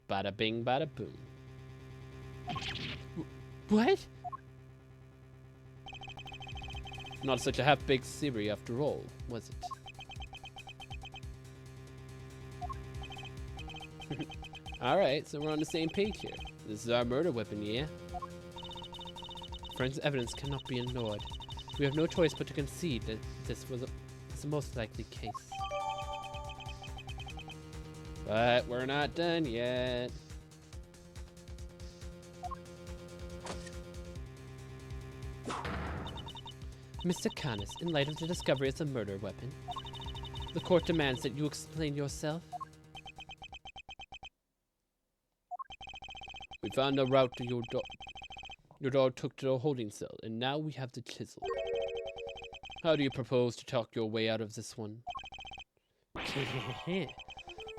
Bada bing, bada boom. What? Not such a half-baked theory after all, was it? Alright, so we're on the same page here. This is our murder weapon, yeah? Forensic evidence cannot be ignored. We have no choice but to concede that this was the most likely case. But we're not done yet. Mr. Canis, in light of the discovery of the murder weapon, the court demands that you explain yourself. We found a route to your dog took to the holding cell, and now we have the chisel. How do you propose to talk your way out of this one? You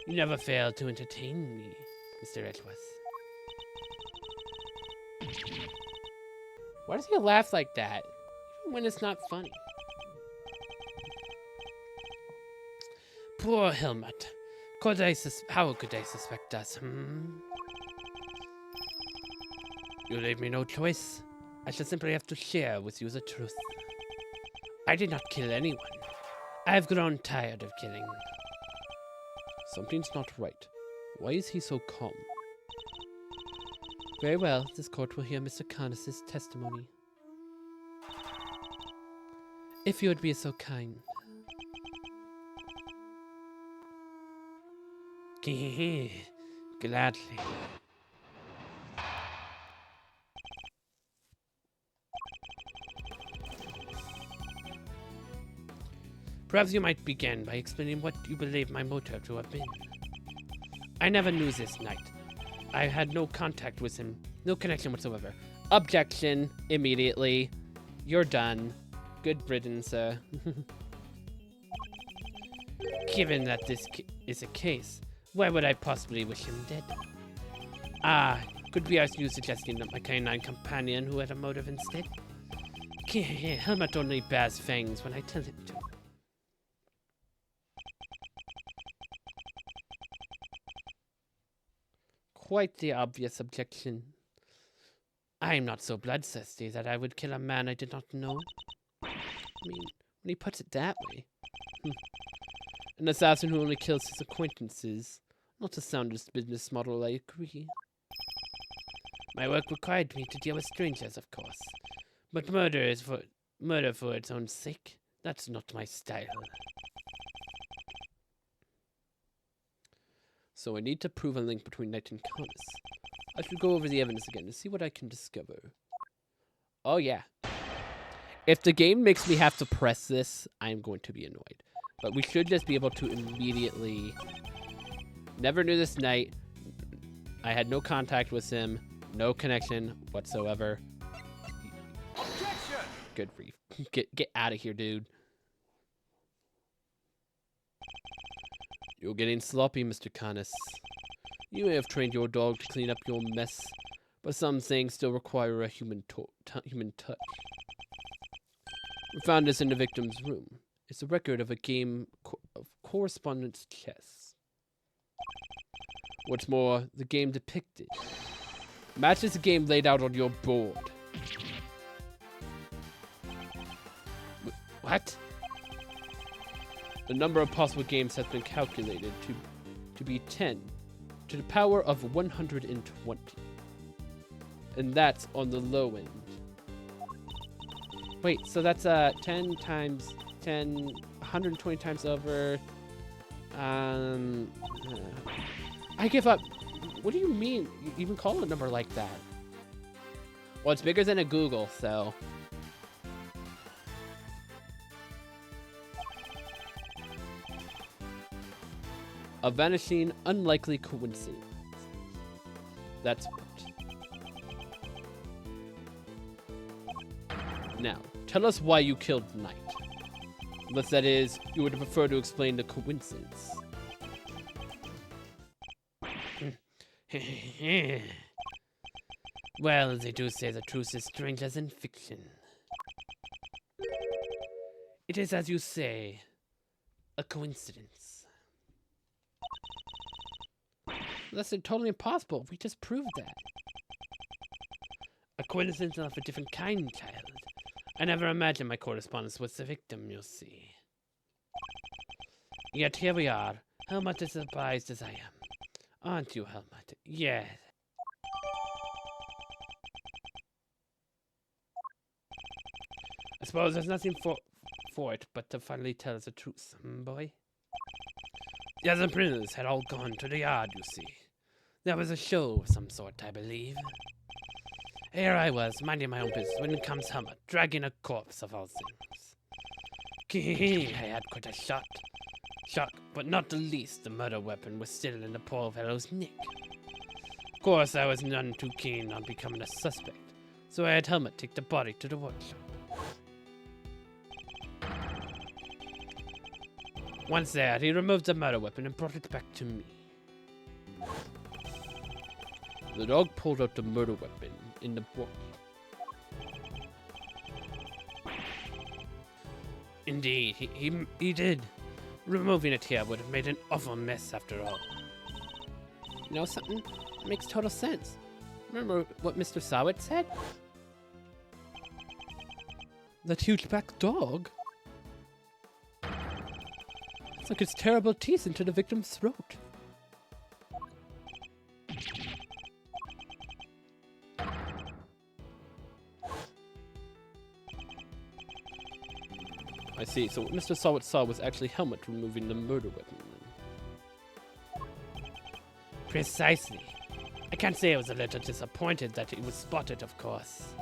never fail to entertain me, Mr. Edgeworth. Why does he laugh like that? Even when it's not funny. Poor Helmut. How could I suspect us, You leave me no choice. I shall simply have to share with you the truth. I did not kill anyone. I have grown tired of killing. Something's not right. Why is he so calm? Very well, this court will hear Mr. Canis' testimony. If you would be so kind. Gladly. Perhaps you might begin by explaining what you believe my motive to have been. I never knew this knight. I had no contact with him, no connection whatsoever. Objection, immediately. You're done. Good riddance, sir. Given that this is a case, why would I possibly wish him dead? Ah, could be you suggesting that my canine companion who had a motive instead? Helmut only bears fangs when I tell him to. Quite the obvious objection. I'm not so bloodthirsty that I would kill a man I did not know. I mean, when he puts it that way. An assassin who only kills his acquaintances. Not the soundest business model, I agree. My work required me to deal with strangers, of course. But murder for its own sake. That's not my style. So I need to prove a link between Knight and Canis. I should go over the evidence again to see what I can discover. Oh yeah. If the game makes me have to press this, I'm going to be annoyed. But we should just be able to immediately... Never knew this knight. I had no contact with him. No connection whatsoever. Objection! Good grief. Get out of here, dude. You're getting sloppy, Mr. Canis. You may have trained your dog to clean up your mess, but some things still require a human touch. We found this in the victim's room. It's a record of a game of correspondence chess. What's more, the game depicted matches the game laid out on your board. What? The number of possible games has been calculated to be 10 to the power of 120. And that's on the low end. Wait, so that's 10 times 10, 120 times over. I give up. What do you mean? You even call a number like that? Well, it's bigger than a Google, so... A vanishing, unlikely coincidence. That's what. Now, tell us why you killed the knight. Unless that is, you would prefer to explain the coincidence. Well, they do say the truth is stranger than fiction. It is, as you say, a coincidence. That's totally impossible. We just proved that. A coincidence of a different kind, child. I never imagined my correspondence was the victim, you see. Yet here we are, Helmut as surprised as I am. Aren't you, Helmut? Yes. I suppose there's nothing for it but to finally tell us the truth, boy. The other prisoners had all gone to the yard, you see. There was a show of some sort, I believe. Here I was, minding my own business, when in comes Helmut, dragging a corpse of all things. I had quite a shock, but not the least, the murder weapon was still in the poor fellow's neck. Of course, I was none too keen on becoming a suspect, so I had Helmut take the body to the workshop. Once there, he removed the murder weapon and brought it back to me. The dog pulled out the murder weapon in the book. Indeed, he did. Removing it here would have made an awful mess after all. You know something? It makes total sense. Remember what Mr. Sawit said? That huge black dog? It's like its terrible teeth into the victim's throat. I see. So what Mr. Sawit saw was actually Helmut removing the murder weapon. Precisely. I can't say I was a little disappointed that it was spotted, of course.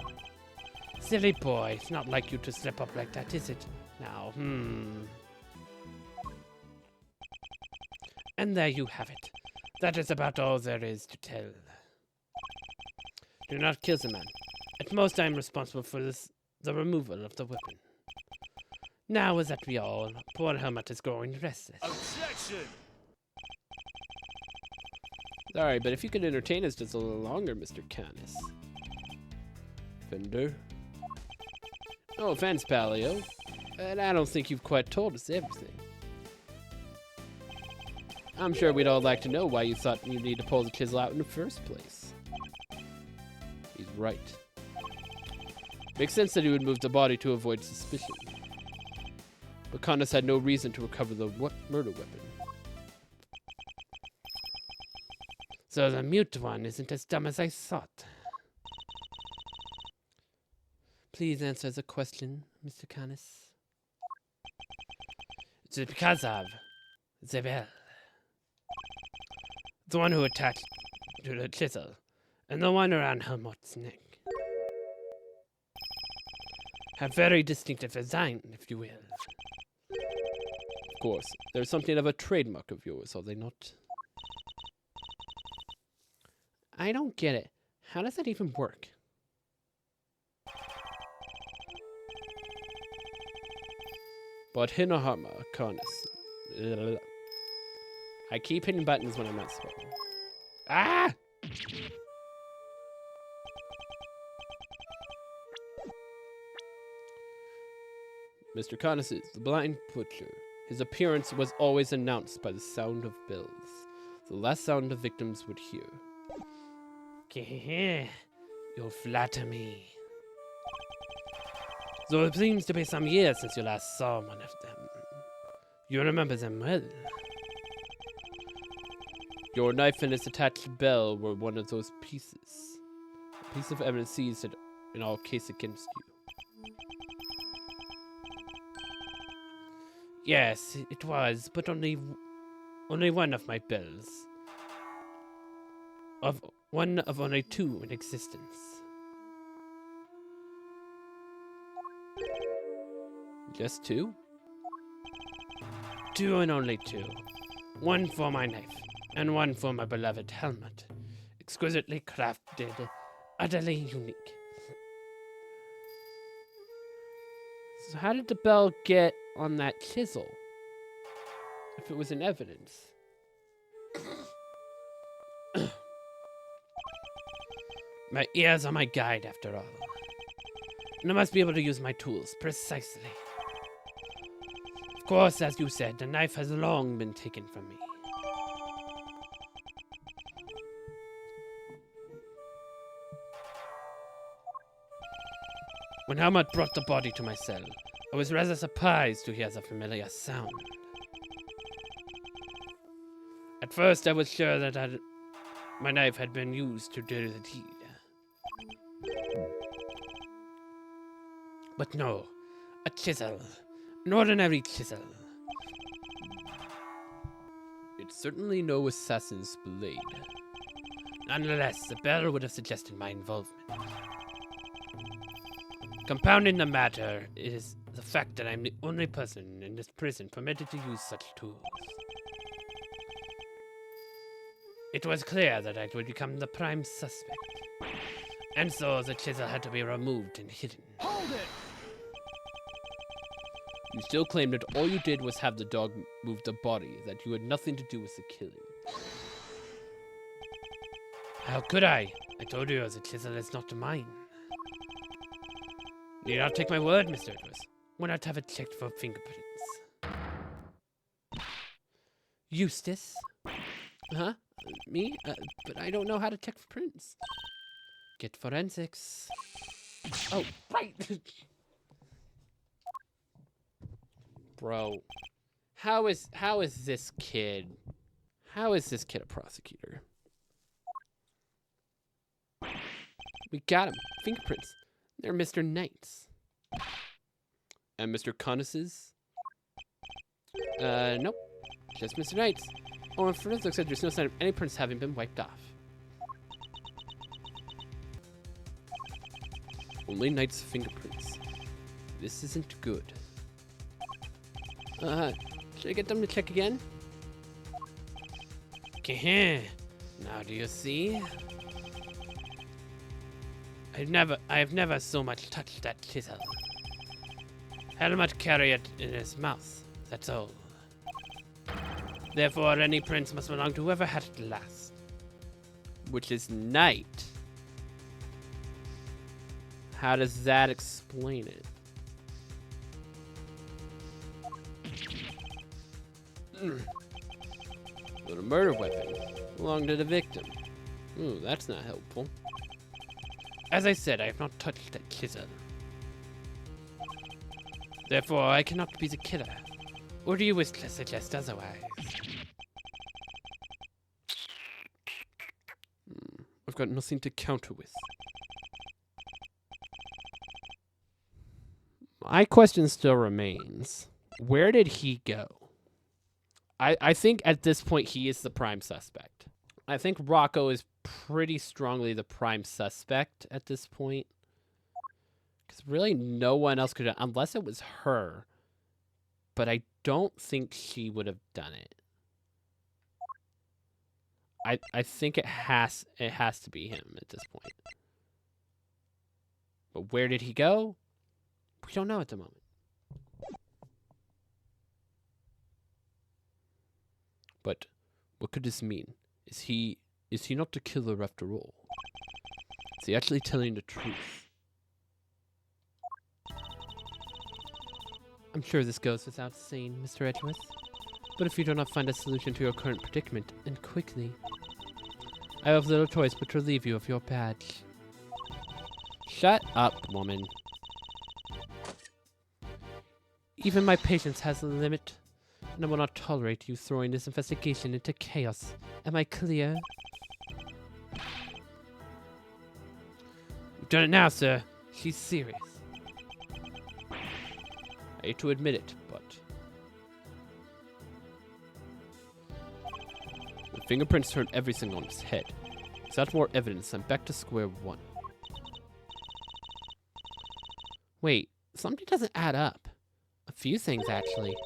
Silly boy, it's not like you to slip up like that, is it? Now, And there you have it. That is about all there is to tell. Do not kill the man. At most I am responsible for the removal of the weapon. Now is that we all? Poor Helmut is growing restless. Objection! Sorry, but if you could entertain us just a little longer, Mr. Canis. Fender. No offense, Palio. But I don't think you've quite told us everything. I'm sure we'd all like to know why you thought you needed to pull the chisel out in the first place. He's right. Makes sense that he would move the body to avoid suspicion. But Canis had no reason to recover the murder weapon. So the mute one isn't as dumb as I thought. Please answer the question, Mr. Canis. It's because of the bell. The one who attached to the chisel, and the one around Helmut's neck. Have very distinctive design, if you will. Of course, there's something of a trademark of yours, are they not? I don't get it. How does that even work? But Hinohama, Canis. I keep hitting buttons when I'm not supposed to. Ah! Mr. Canis is the blind butcher. His appearance was always announced by the sound of bells, the last sound the victims would hear. You flatter me. Though it seems to be some years since you last saw one of them. You remember them well. Your knife and its attached bell were one of those pieces. A piece of evidence seized in all case against you. Yes, it was, but only one of my bells. One of only two in existence. Just two? Two and only two. One for my knife, and one for my beloved Helmut. Exquisitely crafted, utterly unique. So how did the bell get on that chisel? If it was in evidence. My ears are my guide, after all. And I must be able to use my tools precisely. Of course, as you said, the knife has long been taken from me. When Helmut brought the body to my cell, I was rather surprised to hear the familiar sound. At first, I was sure that my knife had been used to do the deed. But no, a chisel. An ordinary chisel. It's certainly no assassin's blade. Nonetheless, the bell would have suggested my involvement. Compounding the matter is the fact that I'm the only person in this prison permitted to use such tools. It was clear that I would become the prime suspect, and so the chisel had to be removed and hidden. Hold it! You still claim that all you did was have the dog move the body, that you had nothing to do with the killing. How could I? I told you the chisel is not mine. Need not take my word, Mr. Edwards. Why not have it checked for fingerprints? Eustace? Huh? Me? But I don't know how to check for prints. Get forensics. Oh, right! Bro. How is this kid? How is this kid a prosecutor? We got him. Fingerprints. They're Mr. Knight's. And Mr. Conness's? Nope. Just Mr. Knight's. Oh, and forensics said there's no sign of any prints having been wiped off. Only Knight's fingerprints. This isn't good. Should I get them to check again? Okay. Now do you see? I have never so much touched that chisel. Helmut carry it in his mouth, that's all. Therefore, any prints must belong to whoever had it last. Which is Knight. How does that explain it? But a murder weapon belonged to the victim. Ooh, that's not helpful. As I said, I have not touched that chisel. Therefore, I cannot be the killer. Or do you wish to suggest otherwise? I've got nothing to counter with. My question still remains. Where did he go? I think at this point he is the prime suspect. I think Rocco is pretty strongly the prime suspect at this point. Because really no one else could have, unless it was her. But I don't think she would have done it. I think it has to be him at this point. But where did he go? We don't know at the moment. But what could this mean? Is he not the killer after all? Is he actually telling the truth? I'm sure this goes without saying, Mr. Edgeworth. But if you do not find a solution to your current predicament, and quickly, I have little choice but to relieve you of your badge. Shut up, woman. Even my patience has a limit, and I will not tolerate you throwing this investigation into chaos. Am I clear? You've done it now, sir. She's serious. I hate to admit it, but the fingerprints turned everything on its head. Without more evidence, I'm back to square one. Wait, something doesn't add up. A few things, actually.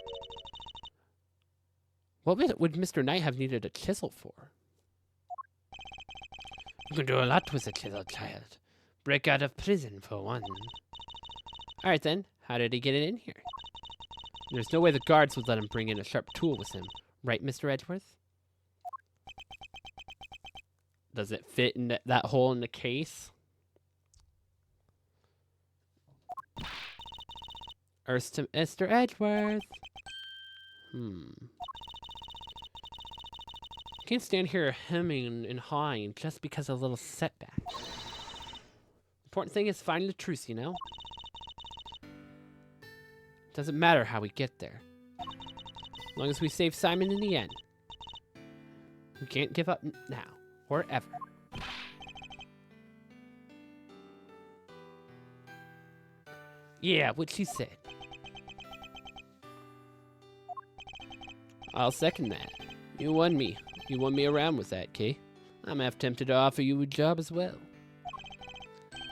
What would Mr. Knight have needed a chisel for? You can do a lot with a chisel, child. Break out of prison, for one. Alright then, how did he get it in here? There's no way the guards would let him bring in a sharp tool with him. Right, Mr. Edgeworth? Does it fit in that hole in the case? Earth to Mr. Edgeworth. Can't stand here hemming and hawing just because of a little setback. Important thing is finding the truth, you know? Doesn't matter how we get there. As long as we save Simon in the end. We can't give up now or ever. Yeah, what she said. I'll second that. You won me. You won me around with that, Kay. I'm half tempted to offer you a job as well.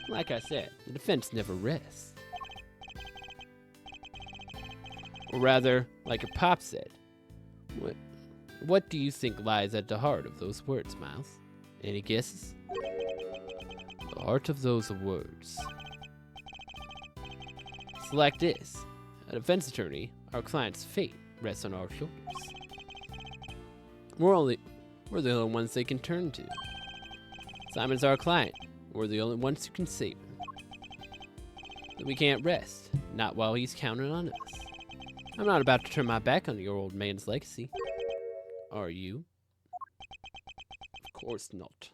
Like I said, the defense never rests. Or rather, like your pop said, what do you think lies at the heart of those words, Miles? Any guesses? The heart of those words. It's like this. A defense attorney, our client's fate rests on our shoulders. We're the only ones they can turn to. Simon's our client. We're the only ones who can save him. But we can't rest. Not while he's counting on us. I'm not about to turn my back on your old man's legacy. Are you? Of course not.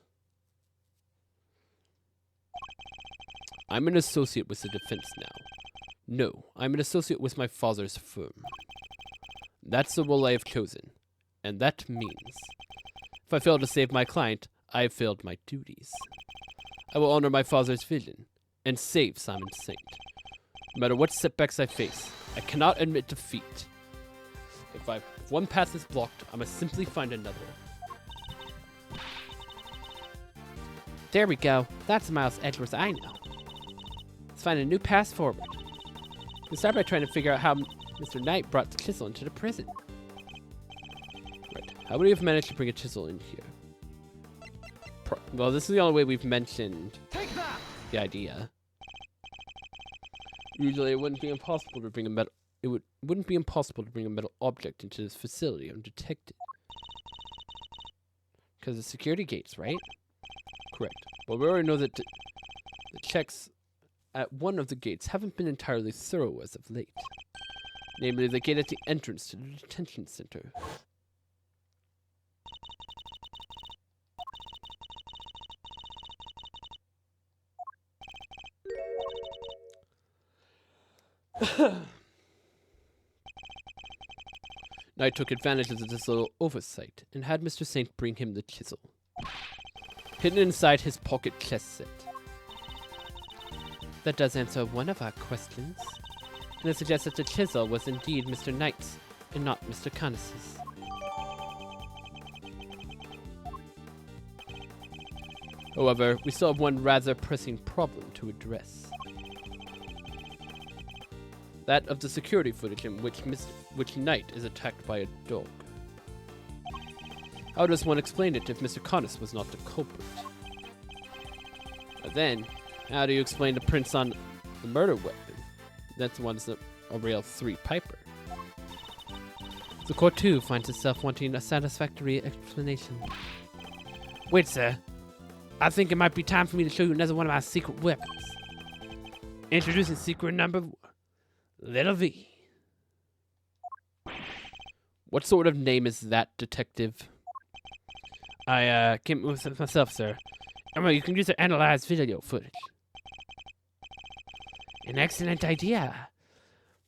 I'm an associate with the defense now. No, I'm an associate with my father's firm. That's the role I have chosen. And that means, if I fail to save my client, I have failed my duties. I will honor my father's vision and save Simon Saint. No matter what setbacks I face, I cannot admit defeat. If one path is blocked, I must simply find another. There we go. That's Miles Edgeworth I know. Let's find a new path forward. We'll start by trying to figure out how Mr. Knight brought the chisel into the prison. Right. How would we have managed to bring a chisel in here? Well, this is the only way we've mentioned the idea. Usually, it wouldn't be impossible to bring a metal. Wouldn't be impossible to bring a metal object into this facility undetected. Because of security gates, right? Correct. But we already know that the checks at one of the gates haven't been entirely thorough as of late. Namely, the gate at the entrance to the detention center. Knight took advantage of this little oversight and had Mr. Saint bring him the chisel. Hidden inside his pocket chest set. That does answer one of our questions. And it suggests that the chisel was indeed Mr. Knight's and not Mr. Connis's. However, we still have one rather pressing problem to address. That of the security footage in which Knight is attacked by a dog. How does one explain it if Mr. Connis was not the culprit? But then, how do you explain the prints on the murder weapon? That's the one's a real 3 Piper. The court too finds itself wanting a satisfactory explanation. Wait, sir. I think it might be time for me to show you another one of my secret weapons. Introducing secret number Little V. What sort of name is that, detective? I came with it myself, sir. Well, you can use it to analyze video footage. An excellent idea.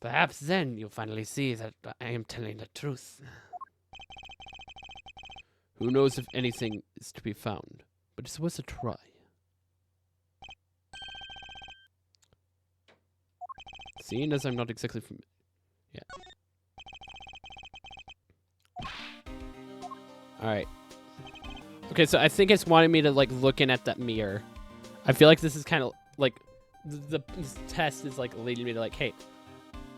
Perhaps then you'll finally see that I am telling the truth. Who knows if anything is to be found, but it's worth a try. Seeing as I'm not exactly from... Yeah. Alright. Okay, so I think it's wanting me to, like, look in at that mirror. I feel like this is kind of, like, this test is, like, leading me to, like, hey,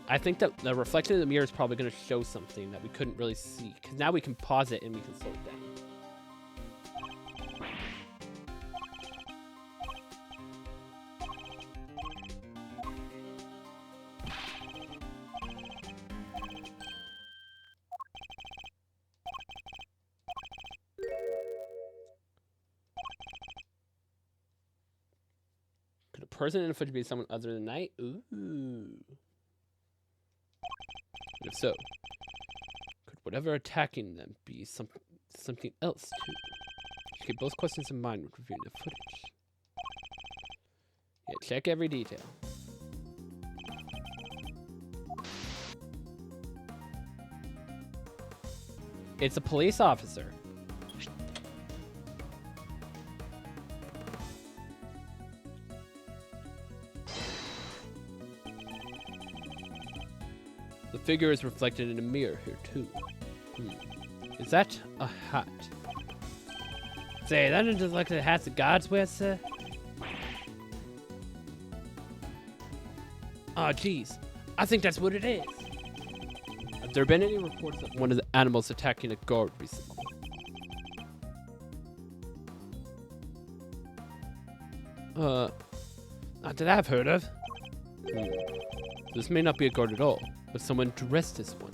I think that the reflection of the mirror is probably going to show something that we couldn't really see. Because now we can pause it and we can slow it down. Could a person in a footage be someone other than Knight? Ooh. If so, could whatever attacking them be something else too? You keep both questions in mind when reviewing the footage. Yeah, check every detail. It's a police officer. The figure is reflected in a mirror here, too. Is that a hat? Say, that doesn't look like the hats the gods wear, sir. Oh, geez. I think that's what it is. Have there been any reports of one of the animals attacking a guard recently? Not that I've heard of. This may not be a guard at all, but someone dressed as one.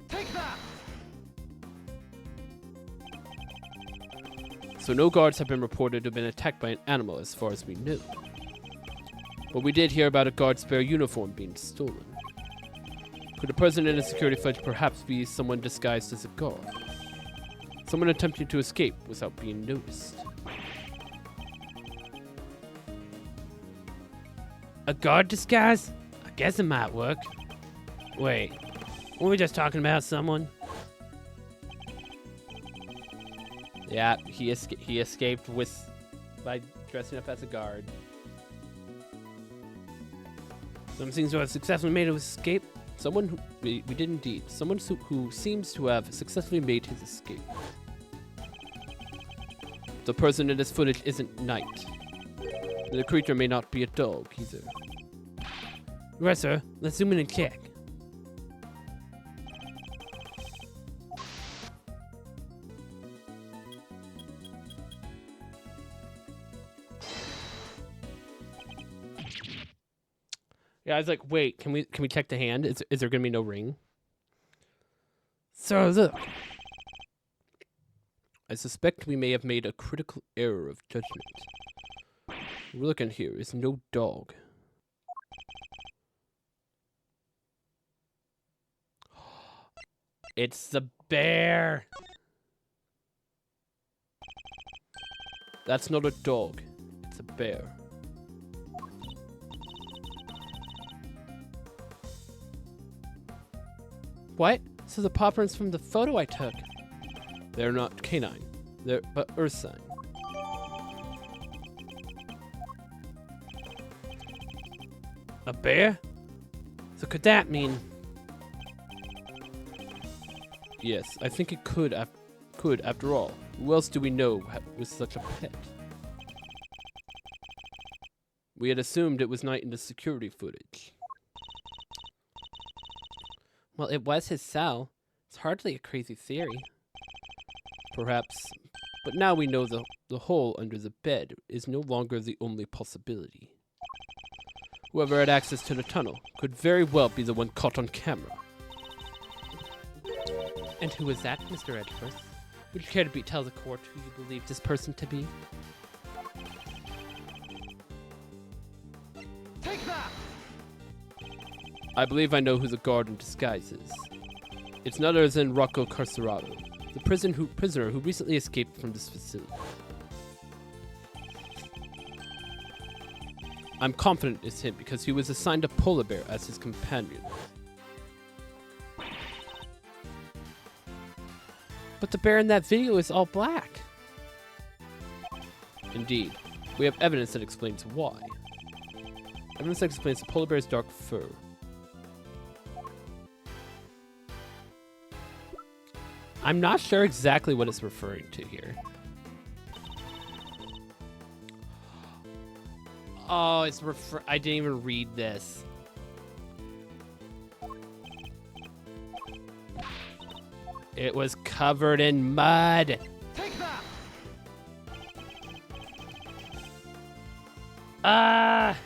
Take that! So no guards have been reported to have been attacked by an animal as far as we know. But we did hear about a guard spare uniform being stolen. Could a person in a security footage perhaps be someone disguised as a guard? Someone attempting to escape without being noticed. A guard disguise? I guess it might work. Wait, were we just talking about someone? Yeah, he escaped by dressing up as a guard. Some seems to have successfully made his escape. Someone who we did indeed. Someone who seems to have successfully made his escape. The person in this footage isn't Knight. The creature may not be a dog either. Right, sir. Let's zoom in and check. Yeah, I was like, wait, can we check the hand? Is there gonna be no ring? So look. I suspect we may have made a critical error of judgment. We're looking here is no dog. It's the bear. That's not a dog. It's a bear. What? So the paw prints from the photo I took. They're not canine. They're but ursine. A bear? So could that mean? Yes, I think it could. Could after all. Who else do we know with such a pet? We had assumed it was Knight in the security footage. Well, it was his cell. It's hardly a crazy theory. Perhaps. But now we know the hole under the bed is no longer the only possibility. Whoever had access to the tunnel could very well be the one caught on camera. And who was that, Mr. Edgeworth? Would you care to tell the court who you believe this person to be? Take that! I believe I know who the guard in disguise is. It's none other than Rocco Carcerado, the prisoner who recently escaped from this facility. I'm confident it's him because he was assigned a polar bear as his companion. But the bear in that video is all black. Indeed, we have evidence that explains why. Evidence that explains the polar bear's dark fur. I'm not sure exactly what it's referring to here. Oh, I didn't even read this. It was covered in mud. Take that! Ah!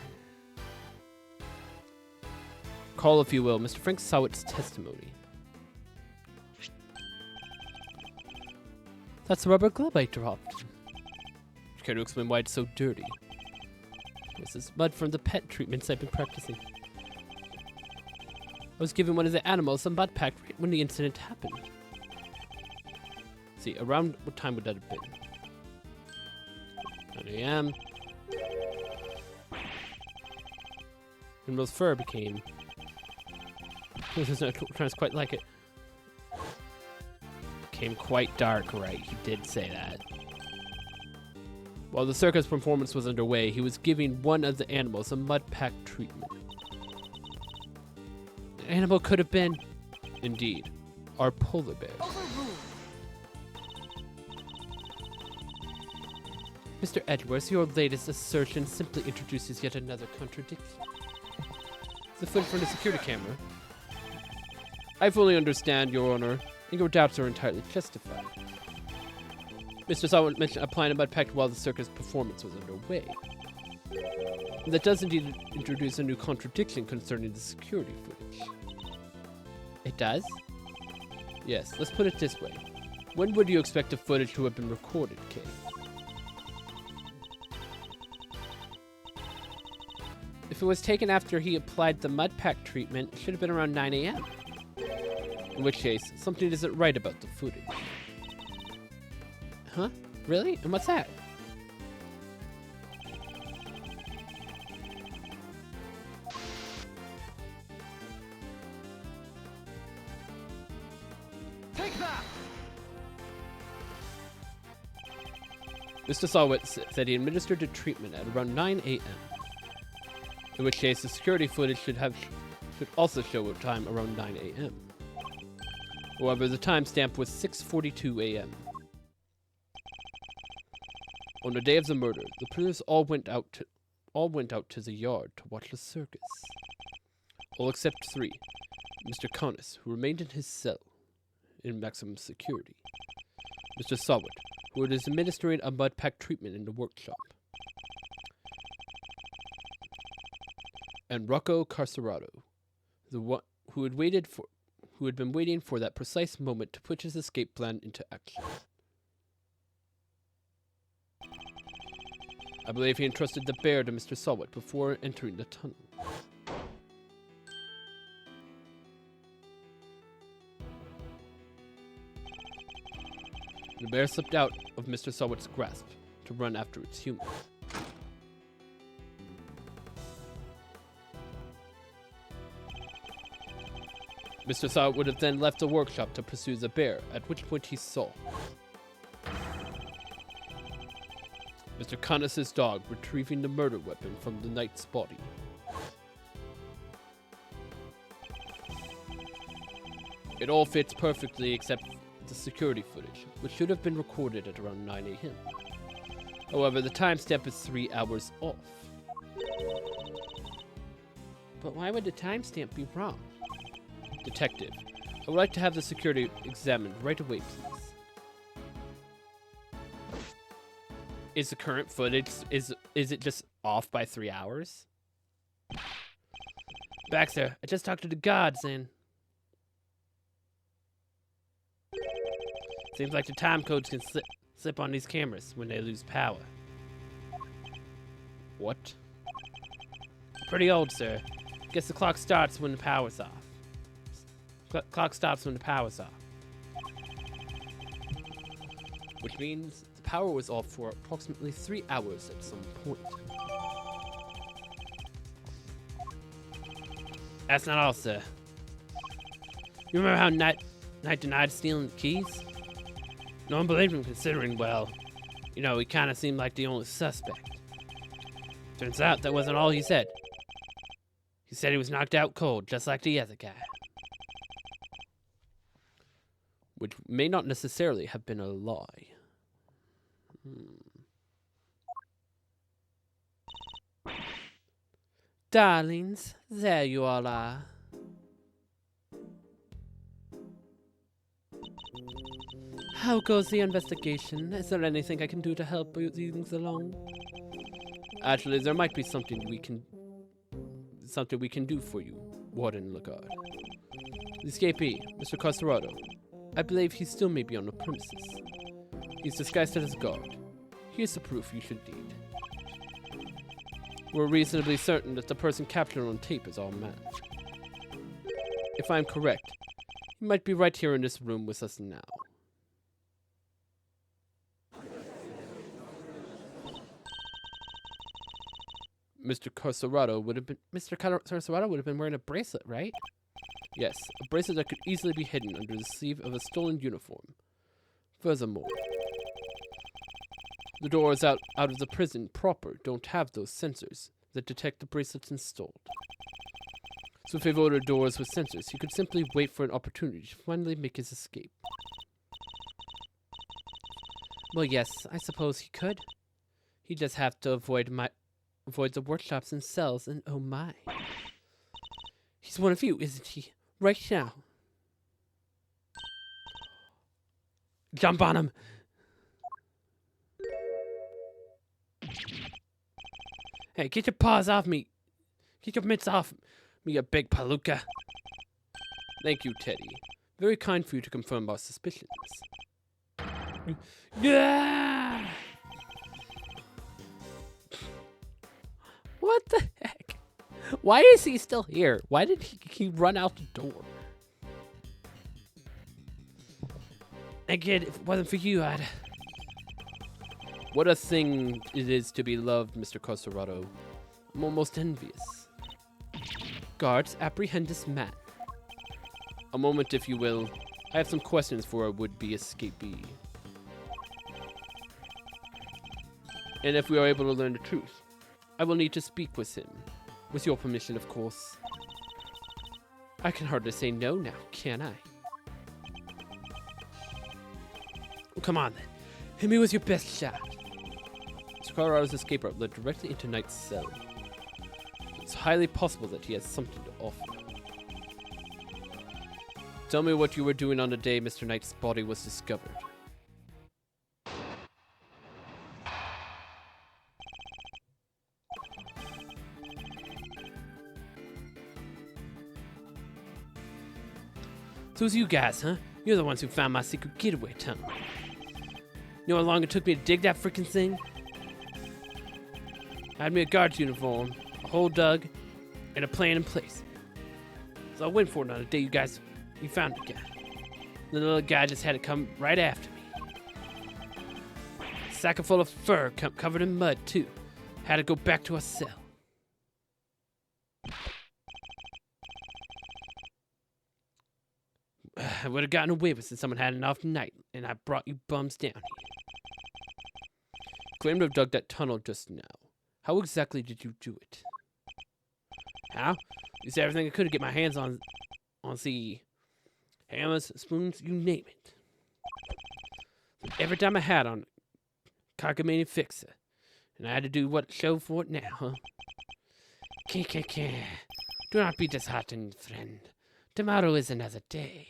Call if you will. Mr. Frank saw its testimony. That's the rubber glove I dropped. Care to explain why it's so dirty? This is mud from the pet treatments I've been practicing. I was given one of the animals a mud pack right when the incident happened. See, around what time would that have been? 9 a.m. Animal's fur became... This is not quite like it. Became quite dark, right? He did say that. While the circus performance was underway, he was giving one of the animals a mud pack treatment. The animal could have been, indeed, our polar bear. Mr. Edwards, your latest assertion simply introduces yet another contradiction. The footage from the security camera. I fully understand, Your Honor, and your doubts are entirely justified. Mr. Sawant mentioned applying a mud pack while the circus performance was underway. And that does indeed introduce a new contradiction concerning the security footage. It does? Yes, let's put it this way. When would you expect the footage to have been recorded, Kay? If it was taken after he applied the mud pack treatment, it should have been around 9 a.m. In which case, something isn't right about the footage. Huh? Really? And what's that? Take that! Mr. Sawit said he administered the treatment at around 9 a.m. In which case, the security footage should also show a time around 9 a.m. However, the timestamp was 6:42 a.m. On the day of the murder, the prisoners all went out to the yard to watch the circus. All except 3. Mr. Conness, who remained in his cell in maximum security. Mr. Sawit, who was administering a mud pack treatment in the workshop. And Rocco Carcerado, the one who had been waiting for that precise moment to put his escape plan into action. I believe he entrusted the bear to Mr. Sawit before entering the tunnel. The bear slipped out of Mr. Sawit's grasp to run after its human. Mr. Sawit would have then left the workshop to pursue the bear, at which point he saw Mr. Conness's dog retrieving the murder weapon from the knight's body. It all fits perfectly except the security footage, which should have been recorded at around 9 a.m. However, the timestamp is 3 hours off. But why would the timestamp be wrong? Detective, I would like to have the security examined right away, please. Is the current footage, is it just off by 3 hours? Baxter, I just talked to the gods and... Seems like the time codes can slip on these cameras when they lose power. What? Pretty old, sir. Guess the clock starts when the power's off. Clock stops when the power's off. Which means the power was off for approximately 3 hours at some point. That's not all, sir. You remember how Knight denied stealing the keys? No one believed him considering, well, you know, he kind of seemed like the only suspect. Turns out that wasn't all he said. He said he was knocked out cold, just like the other guy. Which may not necessarily have been a lie. Darlings, there you all are. How goes the investigation? Is there anything I can do to help things along? Actually, there might be something we can do for you, Warden Lagarde. The escapee, Mr. Carcerado. I believe he still may be on the premises. He's disguised as a guard. Here's the proof you should need. We're reasonably certain that the person captured on tape is our man. If I'm correct, he might be right here in this room with us now. Mr. Carcerado would have been wearing a bracelet, right? Yes, a bracelet that could easily be hidden under the sleeve of a stolen uniform. Furthermore, the doors out of the prison proper don't have those sensors that detect the bracelets installed. So if they've ordered doors with sensors, he could simply wait for an opportunity to finally make his escape. Well, yes, I suppose he could. He'd just have to avoid the workshops and cells, and oh my. He's one of you, isn't he? Right now. Jump on him! Hey, get your paws off me! Get your mitts off me, you big palooka! Thank you, Teddy. Very kind for you to confirm our suspicions. Yeah! What the heck? Why is he still here? Why did he run out the door? Again, if it wasn't for you, I'd... What a thing it is to be loved, Mr. Carcerado. I'm almost envious. Guards, apprehend this man. A moment, if you will. I have some questions for a would-be escapee. And if we are able to learn the truth, I will need to speak with him. With your permission, of course. I can hardly say no now, can I? Well, come on then. Hit me with your best shot. Mr. Colorado's escape route led directly into Knight's cell. It's highly possible that he has something to offer. Tell me what you were doing on the day Mr. Knight's body was discovered. So it's you guys, huh? You're the ones who found my secret getaway tunnel. You know how long it took me to dig that freaking thing? I had me a guard's uniform, a hole dug, and a plan in place. So I went for it on the day you found the guy. The little guy just had to come right after me. A sack full of fur covered in mud, too. Had to go back to our cell. I would have gotten away with it. Someone had an off night, and I brought you bums down here. Claimed to have dug that tunnel just now. How exactly did you do it? How? Used everything I could to get my hands on the hammers, spoons, you name it. Every time I had on Cockamania Fixer, and I had to do what show for it now, huh? Do not be disheartened, friend. Tomorrow is another day.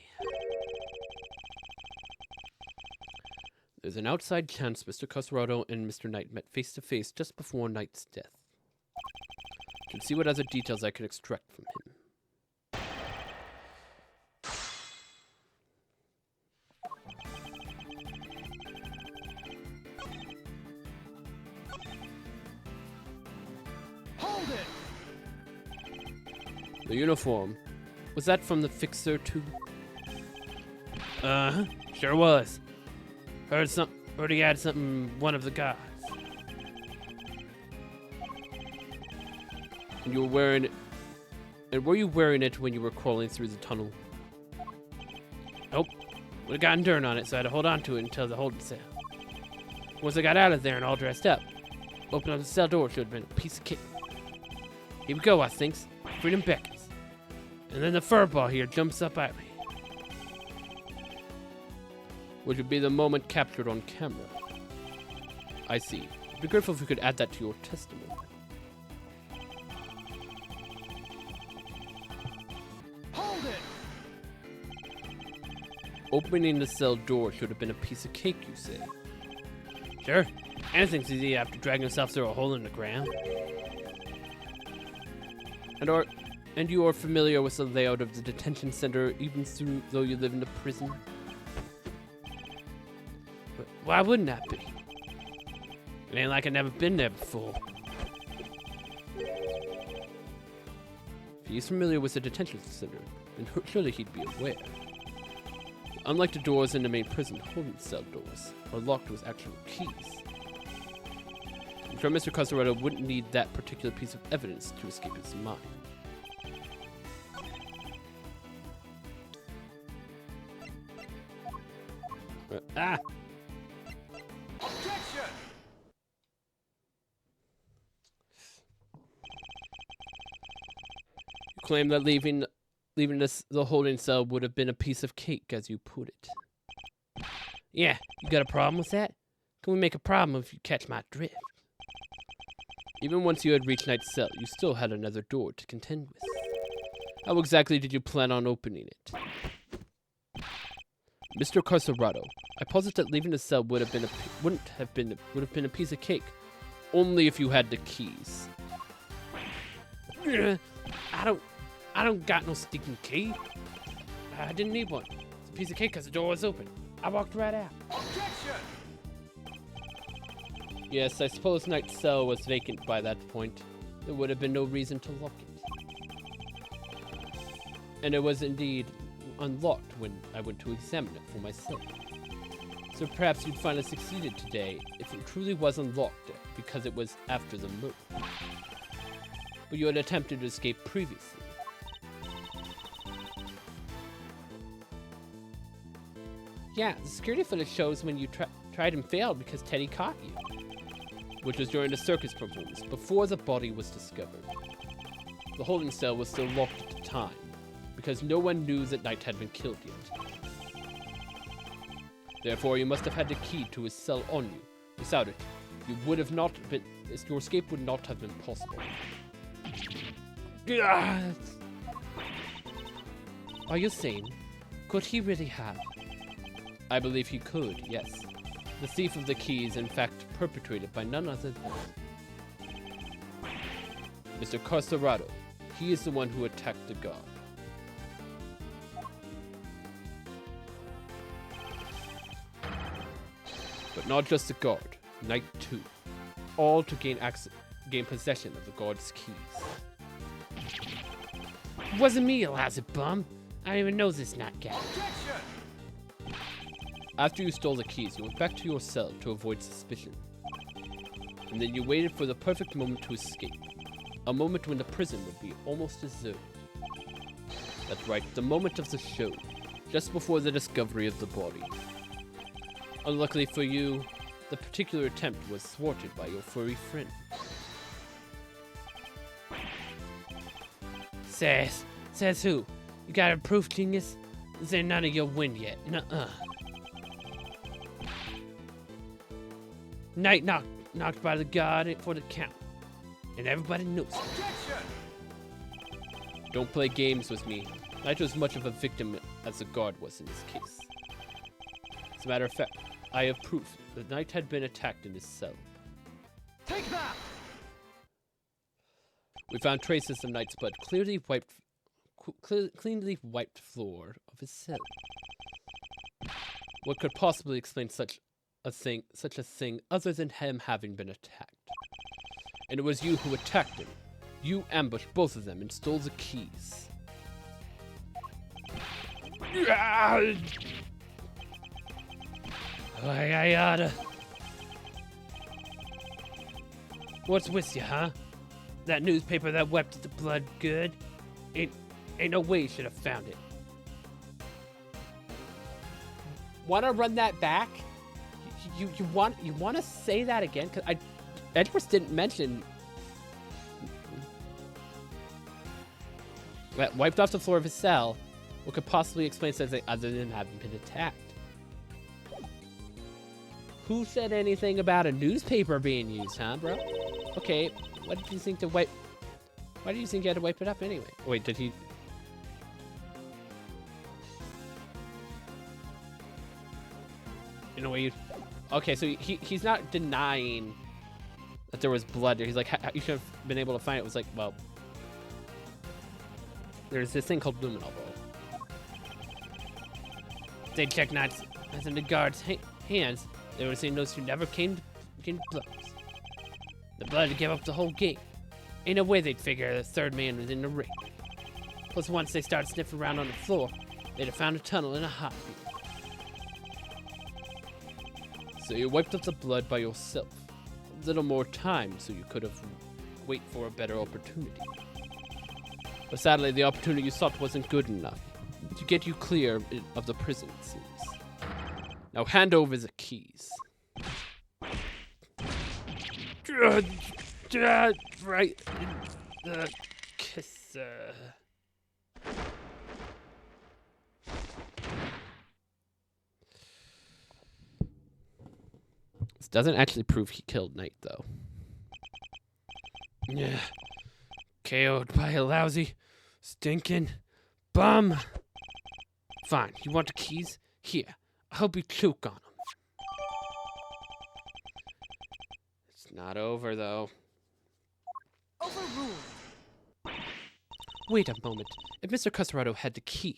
There's an outside chance Mr. Carcerado and Mr. Knight met face to face just before Knight's death. I can see what other details I can extract from him. Hold it! The uniform. Was that from the Fixer too? Uh-huh. Sure was. Heard he had something one of the guys. And you were wearing it. And were you wearing it when you were crawling through the tunnel? Nope. Would have gotten dirt on it, so I had to hold on to it until the holding cell. Once I got out of there and all dressed up, opened up the cell door, should have been a piece of cake. Here we go, I thinks. Freedom beckons. And then the furball here jumps up at me. Which would be the moment captured on camera. I see. Be grateful if you could add that to your testimony. Hold it! Opening the cell door should have been a piece of cake, you say? Sure. Anything's easy after dragging yourself through a hole in the ground. And you are familiar with the layout of the detention center, even though you live in a prison? But why wouldn't that be? It ain't like I've never been there before. If he's familiar with the detention center, then surely he'd be aware. Unlike the doors in the main prison, holding cell doors are locked with actual keys. I'm sure Mr. Costaretto wouldn't need that particular piece of evidence to escape his mind. Ah! Objection! You claim that leaving the holding cell would have been a piece of cake, as you put it. Yeah, you got a problem with that? Can we make a problem if you catch my drift? Even once you had reached Knight's cell, you still had another door to contend with. How exactly did you plan on opening it? Mr. Costaretto, I posit that leaving the cell would have been a piece of cake, only if you had the keys. I don't got no stinking key. I didn't need one. It's a piece of cake because the door was open. I walked right out. Objection! Yes, I suppose Knight's cell was vacant by that point. There would have been no reason to lock it. And it was indeed unlocked when I went to examine it for myself. So perhaps you'd finally succeeded today if it truly was unlocked because it was after the murder. But you had attempted to escape previously. Yeah, the security footage shows when you tried and failed because Teddy caught you. Which was during the circus performance, before the body was discovered. The holding cell was still locked at the time, because no one knew that Knight had been killed yet. Therefore, you must have had the key to his cell on you. Without it, your escape would not have been possible. Are you saying, could he really have? I believe he could, yes. The thief of the key is in fact perpetrated by none other than Mr. Costaretto. He is the one who attacked the guard. But not just the guard, Knight too. All to gain possession of the guard's keys. It wasn't me, you lousy bum. I don't even know this Knight guy. After you stole the keys, you went back to your cell to avoid suspicion. And then you waited for the perfect moment to escape. A moment when the prison would be almost deserted. That's right, the moment of the show. Just before the discovery of the body. Unluckily for you, the particular attempt was thwarted by your furry friend. Says who? You got a proof, genius? This ain't none of your win yet. Nuh-uh. Knight knocked by the guard for the count. And everybody knows it. Don't play games with me. Knight was much of a victim as the guard was in this case. As a matter of fact, I have proof that Knight had been attacked in his cell. Take that! We found traces of Knight's blood cleanly wiped floor of his cell. What could possibly explain such a thing other than him having been attacked? And it was you who attacked him. You ambushed both of them and stole the keys. I oughta. What's with you, huh? That newspaper that wiped the blood good? Ain't no way you should have found it. Wanna run that back? You want to say that again? Cause Edwards didn't mention that wiped off the floor of his cell. What could possibly explain something other than having been attacked? Who said anything about a newspaper being used, huh, bro? Okay, what did you think to wipe? Why do you think you had to wipe it up anyway? Wait, did he? In a way, you. Okay, so he's not denying that there was blood there. He's like, you should have been able to find it. It was like, well, there's this thing called luminol, bro. They check Knight's as in the guard's hands. They were saying those who never came to blows. The blood gave up the whole game. Ain't no way they'd figure the third man was in the ring. Plus, once they started sniffing around on the floor, they'd have found a tunnel in a heartbeat. So you wiped up the blood by yourself. little more time so you could have wait for a better opportunity. But sadly, the opportunity you sought wasn't good enough to get you clear of the prison, it seems. Now hand over the keys. Right in the kisser. This doesn't actually prove he killed Knight, though. Yeah. KO'd by a lousy, stinking bum. Fine, you want the keys? Here, I'll help you choke on them. It's not over, though. Overruled. Wait a moment. If Mr. Cusarado had the keys...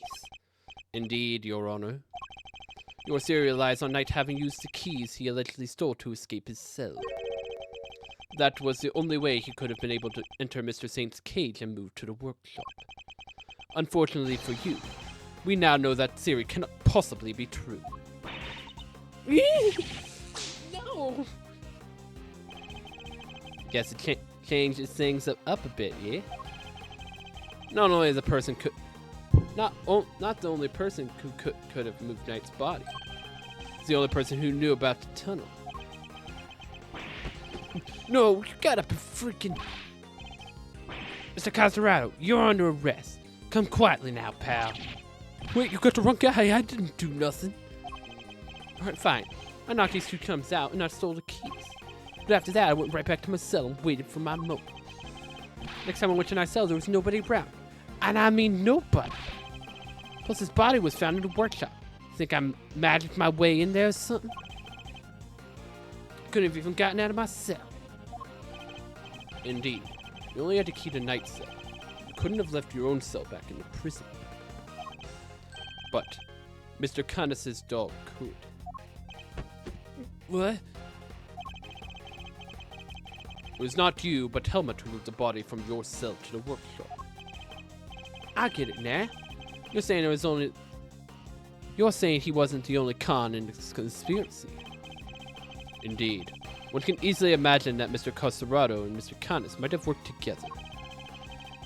Indeed, Your Honor. Your theory relies on Knight having used the keys he allegedly stole to escape his cell. That was the only way he could have been able to enter Mr. Saint's cage and move to the workshop. Unfortunately for you, we now know that theory cannot possibly be true. No! Guess it changes things up a bit, yeah? Not only the person could... Not the only person who could have moved Knight's body. It's the only person who knew about the tunnel. No, you gotta be freaking... Mr. Cosarado, you're under arrest. Come quietly now, pal. Wait, you got the wrong guy. I didn't do nothing. Alright, fine. I knocked these two chums out and I stole the keys. But after that, I went right back to my cell and waited for my moment. Next time I went to my cell, there was nobody around. And I mean nobody. Plus his body was found in the workshop. Think I magicked my way in there or something? Couldn't have even gotten out of my cell. Indeed. You only had to key to Knight's cell. You couldn't have left your own cell back in the prison. But Mr. Canis's dog could. What? It was not you, but Helmut who moved the body from your cell to the workshop. I get it now. You're saying he wasn't the only con in this conspiracy. Indeed. One can easily imagine that Mr. Cosarado and Mr. Canis might have worked together.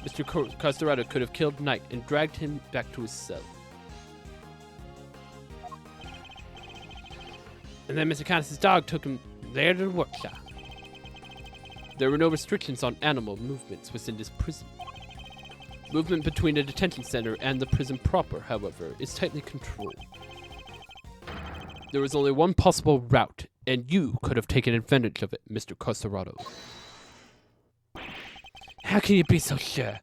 Mr. Cosarado could have killed Knight and dragged him back to his cell. And then Mr. Canis' dog took him there to the workshop. There were no restrictions on animal movements within this prison. Movement between the detention center and the prison proper, however, is tightly controlled. There was only one possible route, and you could have taken advantage of it, Mr. Cosarado. How can you be so sure?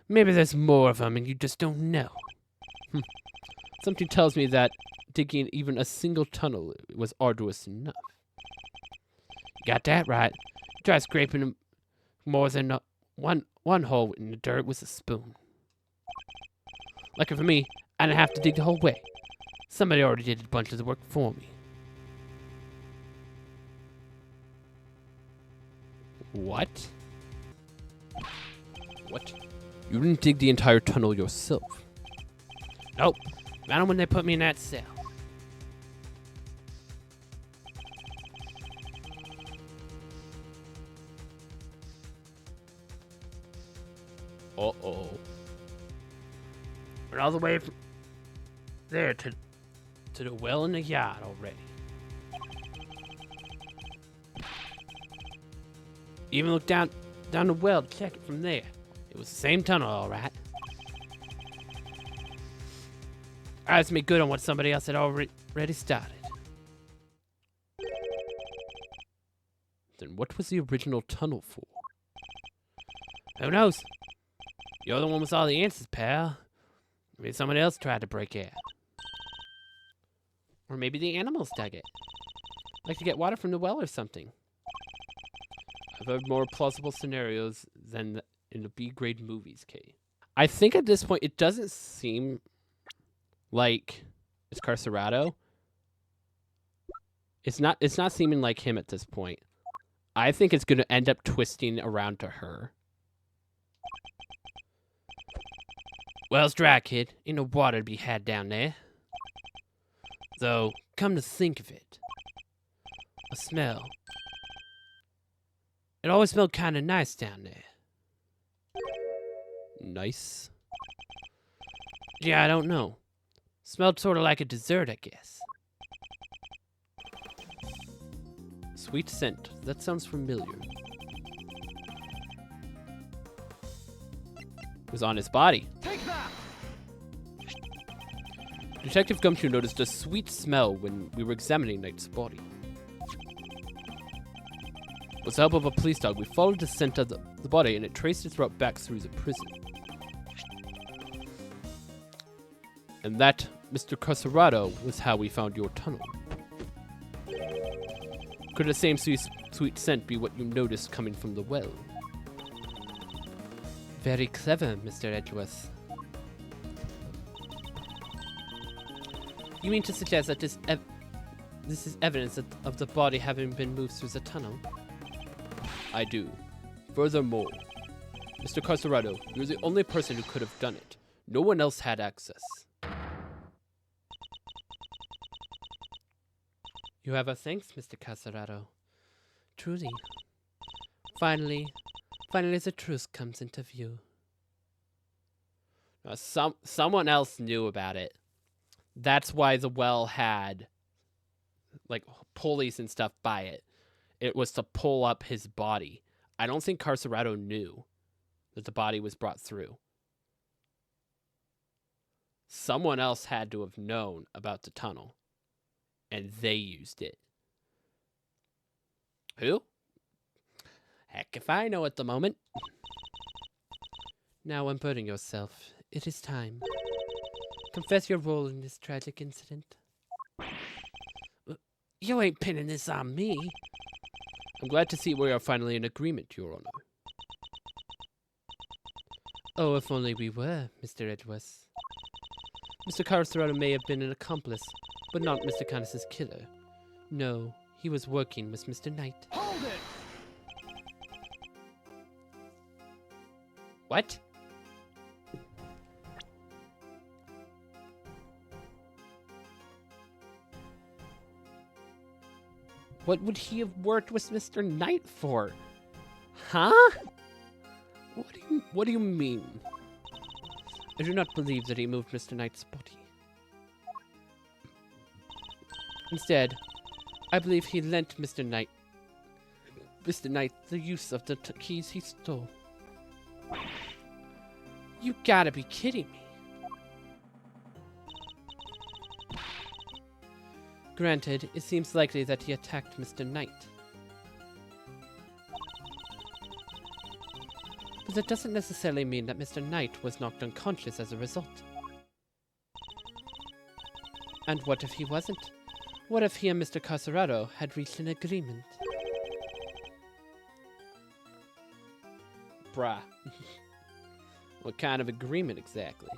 Maybe there's more of them and you just don't know. Something tells me that digging even a single tunnel was arduous enough. You got that right. Try scraping more than one hole in the dirt with a spoon. Lucky for me, I didn't have to dig the whole way. Somebody already did a bunch of the work for me. What? What? You didn't dig the entire tunnel yourself? Nope. Not when they put me in that cell. Uh-oh. We're all the way from there to the well in the yard already. Even look down the well to check it from there. It was the same tunnel, all right. Eyes me good on what somebody else had already started. Then what was the original tunnel for? Who knows? You're the one with all the answers, pal. Maybe someone else tried to break it. Or maybe the animals dug it. Like to get water from the well or something. I've heard more plausible scenarios than in the B-grade movies, Kay. I think at this point, it doesn't seem like it's Carcerado. It's not seeming like him at this point. I think it's going to end up twisting around to her. Well's dry, kid. Ain't no water to be had down there. Though, come to think of it, a smell It always smelled kind of nice down there. Nice? Yeah, I don't know. Smelled sort of like a dessert, I guess. Sweet scent. That sounds familiar. It was on his body. Take that! Detective Gumshoe noticed a sweet smell when we were examining Knight's body. With the help of a police dog, we followed the scent of the body, and it traced its route back through the prison. And that, Mr. Carcerado, was how we found your tunnel. Could the same sweet scent be what you noticed coming from the well? Very clever, Mr. Edgeworth. You mean to suggest that this is evidence of the body having been moved through the tunnel? I do. Furthermore, Mr. Carcerado, you're the only person who could have done it. No one else had access. You have our thanks, Mr. Carcerado. Truly. Finally the truth comes into view. Someone else knew about it. That's why the well had, like, pulleys and stuff by it. It was to pull up his body. I don't think Carcerado knew that the body was brought through. Someone else had to have known about the tunnel, and they used it. Who? Heck if I know at the moment. Now unburden yourself. It is time. Confess your role in this tragic incident. You ain't pinning this on me. I'm glad to see we are finally in agreement, Your Honor. Oh, if only we were, Mr. Edgeworth. Mr. Carcerado may have been an accomplice, but not Mr. Canis's killer. No, he was working with Mr. Knight. Hold it! What? What would he have worked with Mr. Knight for? Huh? What do you mean? I do not believe that he moved Mr. Knight's body. Instead, I believe he lent Mr. Knight the use of the keys he stole. You gotta be kidding me. Granted, it seems likely that he attacked Mr. Knight. But that doesn't necessarily mean that Mr. Knight was knocked unconscious as a result. And what if he wasn't? What if he and Mr. Carcerado had reached an agreement? Bruh. What kind of agreement exactly?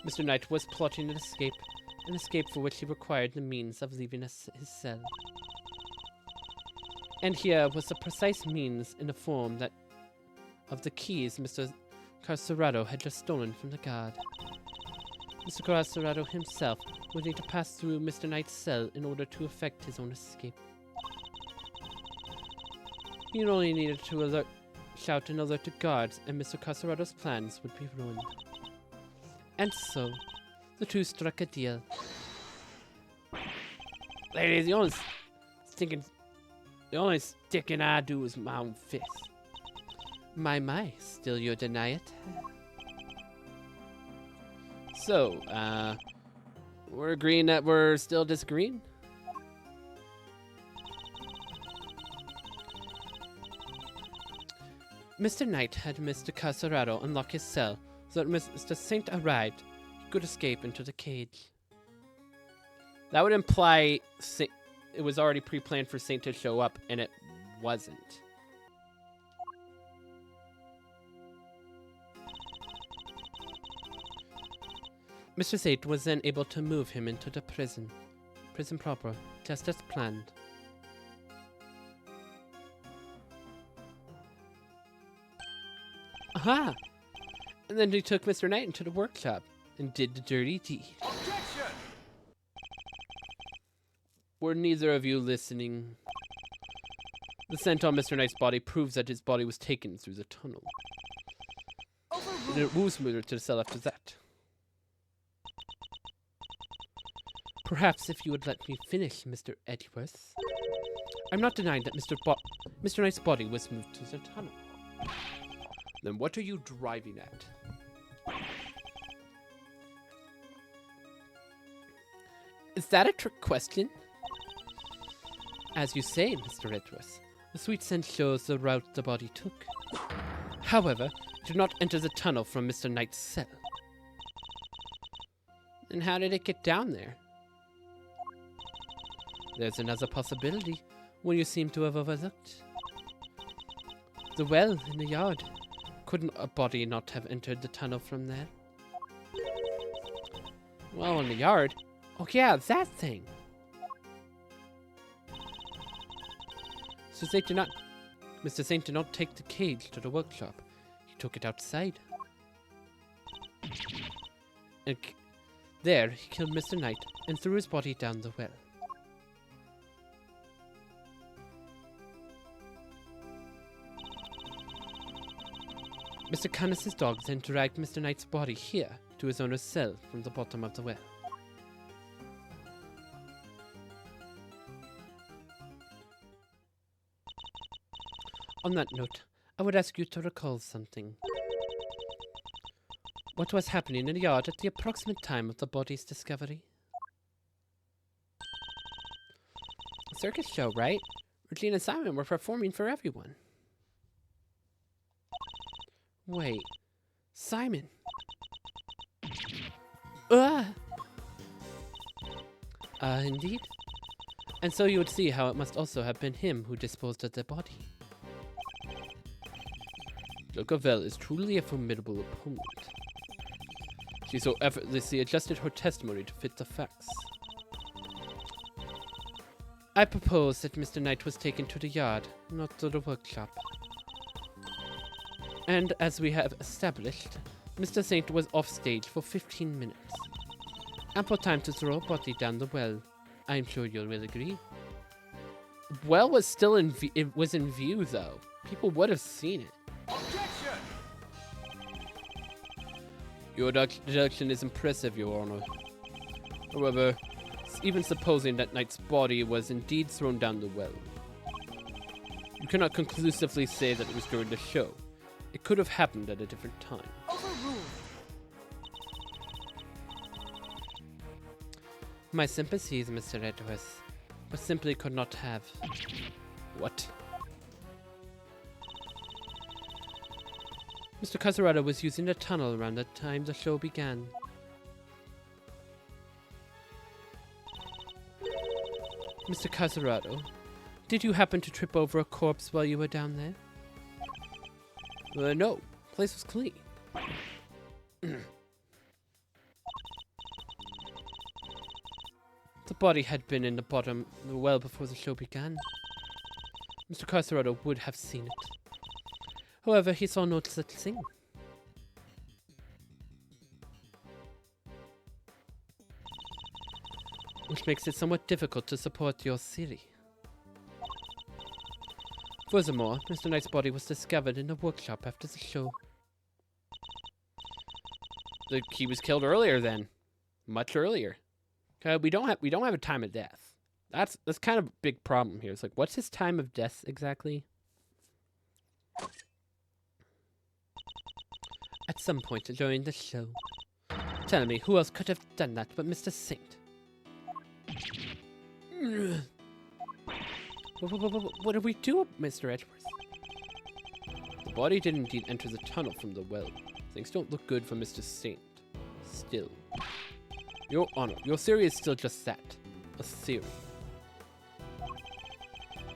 Mr. Knight was plotting an escape for which he required the means of leaving his cell. And here was the precise means in the form of the keys Mr. Carcerado had just stolen from the guard. Mr. Carcerado himself would need to pass through Mr. Knight's cell in order to effect his own escape. He only needed to shout an alert to guards, and Mr. Carcerado's plans would be ruined. And so, the two struck a deal. Ladies, the only sticking I do is my own fist. My, still you deny it? So, we're agreeing that we're still disagreeing? Mr. Knight had Mr. Carcerado unlock his cell so that Mr. Saint arrived, he could escape into the cage. That would imply it was already pre-planned for Saint to show up, and it wasn't. Mr. Saint was then able to move him into the prison proper, just as planned. Aha! And then he took Mr. Knight into the workshop and did the dirty deed. Objection! Were neither of you listening? The scent on Mr. Knight's body proves that his body was taken through the tunnel. And it will move to the cell after that. Perhaps if you would let me finish, Mr. Edgeworth. I'm not denying that Mr. Knight's body was moved to the tunnel. Then what are you driving at? Is that a trick question? As you say, Mr. Edgeworth, the sweet scent shows the route the body took. However, it did not enter the tunnel from Mr. Knight's cell. Then how did it get down there? There's another possibility, one you seem to have overlooked. The well in the yard. Couldn't a body not have entered the tunnel from there? Well, in the yard? Oh yeah, that thing! So Mr. Saint did not take the cage to the workshop. He took it outside. And there, he killed Mr. Knight and threw his body down the well. Mr. Canis's dogs then dragged Mr. Knight's body here to his owner's cell from the bottom of the well. On that note, I would ask you to recall something. What was happening in the yard at the approximate time of the body's discovery? A circus show, right? Regina and Simon were performing for everyone. Wait, Simon. Indeed. And so you would see how it must also have been him who disposed of the body. Locavelle is truly a formidable opponent. She so effortlessly adjusted her testimony to fit the facts. I propose that Mr. Knight was taken to the yard, not to the workshop. And as we have established, Mr. Saint was off stage for 15 minutes. Ample time to throw a body down the well. I'm sure you will agree. Well was still in view though. People would have seen it. Objection! Your deduction is impressive, Your Honor. However, even supposing that Knight's body was indeed thrown down the well, you cannot conclusively say that it was during the show. It could have happened at a different time. Overruled. My sympathies, Mr. Edgeworth, but simply could not have. What? Mr. Casarado was using the tunnel around the time the show began. Mr. Casarado, did you happen to trip over a corpse while you were down there? No, the place was clean. The body had been in the bottom of the well before the show began. Mr. Casarado would have seen it. However, he saw no such thing. Which makes it somewhat difficult to support your theory. Furthermore, Mr. Knight's body was discovered in the workshop after the show. He was killed earlier then. Much earlier. We don't have a time of death. That's kind of a big problem here. It's like, what's his time of death exactly? At some point during the show. Tell me, who else could have done that but Mr. Saint? What do we do, Mr. Edgeworth? The body did indeed enter the tunnel from the well. Things don't look good for Mr. Saint. Still. Your Honor, your theory is still just that. A theory.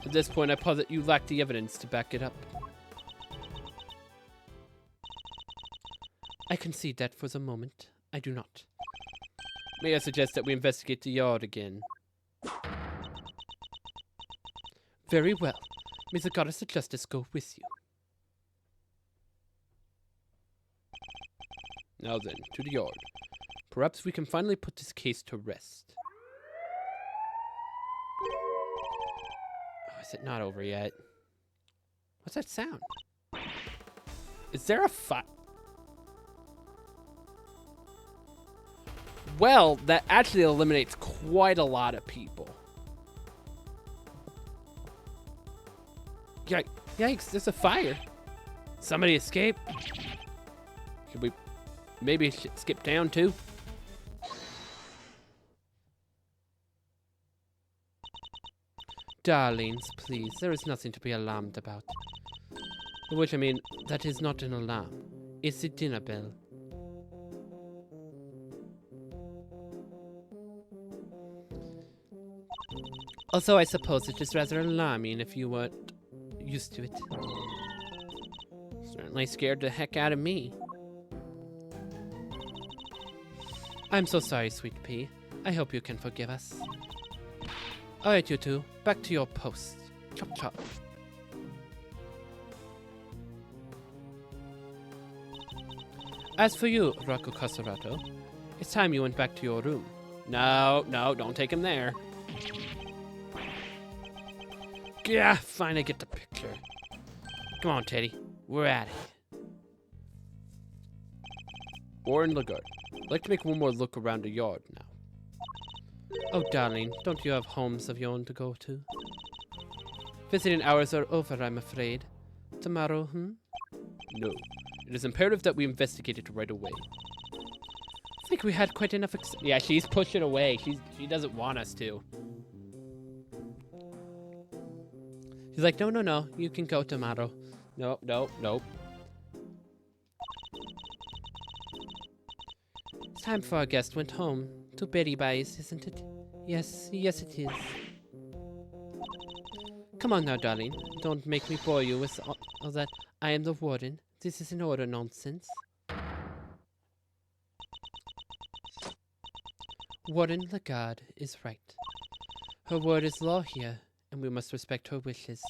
At this point, I posit you lack the evidence to back it up. I concede that for the moment. I do not. May I suggest that we investigate the yard again? Very well. May the Goddess of Justice go with you. Now then, to the yard. Perhaps we can finally put this case to rest. Oh, is it not over yet? What's that sound? Is there a fire? Well, that actually eliminates quite a lot of people. Yikes, there's a fire. Somebody escape. Should we maybe skip down too? Darlings, please, there is nothing to be alarmed about. Which, I mean, that is not an alarm. It's the dinner bell. Also, I suppose it is rather alarming if you weren't used to it. Certainly scared the heck out of me. I'm so sorry, Sweet Pea. I hope you can forgive us. Alright, you two, back to your posts. Chop chop. As for you, Rocco Caserato, it's time you went back to your room. No, don't take him there. Yeah, fine, I get the picture. Come on, Teddy. We're at it. Warren Lagarde. I'd like to make one more look around the yard now. Oh, darling, don't you have homes of your own to go to? Visiting hours are over, I'm afraid. Tomorrow, No. It is imperative that we investigate it right away. I think we had quite enough yeah, she's pushing away. She doesn't want us to. She's like, no, you can go tomorrow. Nope. It's time for our guest went home. To Betty Buys, isn't it? Yes, it is. Come on now, darling. Don't make me bore you with all that. I am the warden. This is an order nonsense. Warden Lagarde is right. Her word is law here, and we must respect her wishes.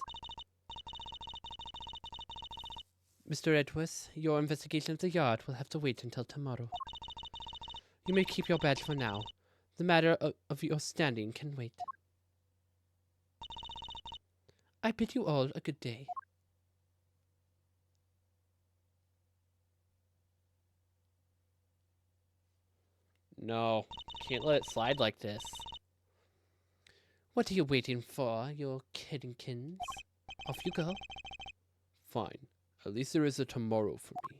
Mr. Edwards, your investigation of the yard will have to wait until tomorrow. You may keep your badge for now. The matter of your standing can wait. I bid you all a good day. No, can't let it slide like this. What are you waiting for, your kiddingkins? Off you go. Fine. At least there is a tomorrow for me.